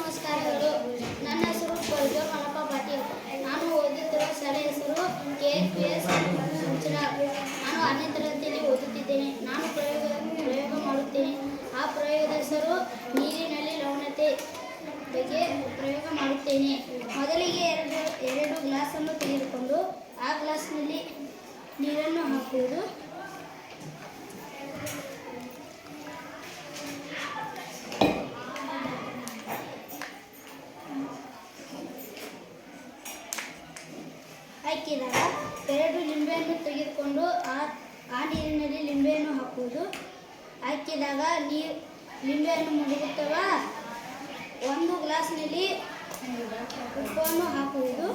ನಮಸ್ಕಾರಗಳು. ನನ್ನ ಹೆಸರು ಪ್ರಜ್ವಲ್ ಮಲ್ಲಪ್ಪ ಪಾಟೀಲ್. ನಾನು ಓದುತ್ತಿರುವ ಶಾಲೆ ಹೆಸರು KPS ಮಂಚನಾಳ್. ನಾನು 10ನೇ ತರಗತಿಯಲ್ಲಿ ಓದುತ್ತಿದ್ದೇನೆ. ನಾನು ಪ್ರಯೋಗ ಮಾಡುತ್ತೇನೆ. ಆ ಪ್ರಯೋಗದ ಹೆಸರು ನೀರಿನಲ್ಲಿ ಲವಣತೆ ಬಗ್ಗೆ ಪ್ರಯೋಗ ಮಾಡುತ್ತೇನೆ. ಮೊದಲಿಗೆ ಎರಡು ಗ್ಲಾಸನ್ನು ತೆಗೆದುಕೊಂಡು ಆ ಗ್ಲಾಸ್ನಲ್ಲಿ ನೀರನ್ನು ಹಾಕುವುದು. ಹಾಕಿದಾಗ 2 ಲಿಂಬೆಯನ್ನು ತೆಗೆದುಕೊಂಡು ಆ ನೀರಿನಲ್ಲಿ ಲಿಂಬೆಯನ್ನು ಹಾಕುವುದು. ಹಾಕಿದಾಗ ಲಿಂಬೆಯನ್ನು ಮುಳುಗುತ್ತವ 1 ಗ್ಲಾಸ್ನಲ್ಲಿ ಉಪ್ಪನ್ನು ಹಾಕುವುದು.